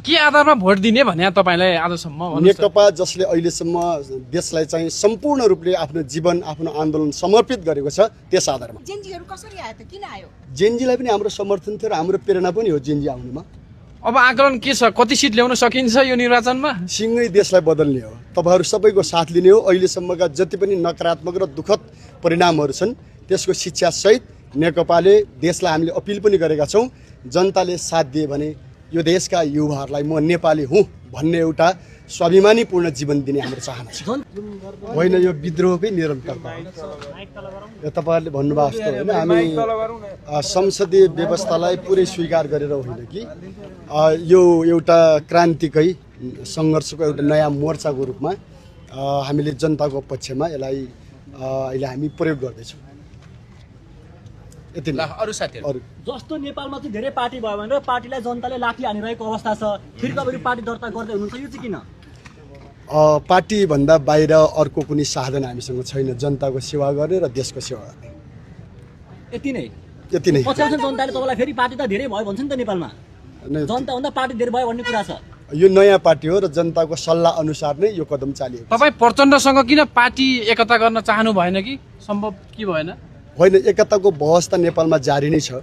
के आधारमा भोट दिने भने तपाईलाई आजसम्म नेकपा जसले अहिलेसम्म देशलाई चाहिँ सम्पूर्ण रूपले आफ्नो जीवन आफ्नो आन्दोलन समर्पित गरेको छ त्यस आधारमा। जेनजीहरु कसरी आयो त किन आयो? जेनजीलाई पनि हाम्रो समर्थन थियो र हाम्रो प्रेरणा पनि हो जेनजी आउनुमा। अब आकलन के छ, कति सिट ल्याउन सकिन्छ यो निर्वाचनमा? सिंगै देशलाई बदल्ने हो, तपाईहरु सबैको साथ लिने हो। अहिलेसम्मका जति पनि नकारात्मक र दुःखद परिणामहरू छन् त्यसको शिक्षा सहित नेकपाले देशलाई हामीले अपिल पनि गरेका छौं, जनताले साथ दिए भने यो देशका युवाहरूलाई म नेपाली हुँ भन्ने एउटा स्वाभिमानीपूर्ण जीवन दिने हाम्रो चाहना छ। होइन, यो विद्रोहकै निरन्तरता हो। तपाईहरुले भन्नुभएको जस्तो होइन, हामी संसदीय व्यवस्थालाई पुरै स्वीकार गरेर होइन कि यो एउटा क्रान्तिकै सङ्घर्षको एउटा नयाँ मोर्चाको रूपमा हामीले जनताको पक्षमा यसलाई अहिले हामी प्रयोग गर्दैछौँ। यति अरु साथीहरु जस्तो नेपालमा चाहिँ धेरै पार्टी भयो भनेर पार्टीलाई जनताले लाठी हानिरहेको अवस्था छ, फिर्काबरी पार्टी दर्ता गर्दै हुनुहुन्छ, यो चाहिँ किन? पार्टी भन्दा बाहिर अर्को कुनै साधन हामीसँग छैन जनताको सेवा गर्ने र देशको सेवा गर्ने। यति नै यति नै। पछाउँछ जनताले तपाईँलाई फेरि पार्टी त धेरै भयो भन्छ नि त नेपालमा, जनता भन्दा पार्टी धेरै भयो भन्ने कुरा छ। यो नयाँ पार्टी हो र जनताको सल्लाह अनुसार नै यो कदम चालिएको। तपाई प्रचण्डसँग किन पार्टी एकता गर्न चाहनु भएन कि? सम्भव के भएन? होइन, एकताको बहस त नेपालमा जारी नै छ।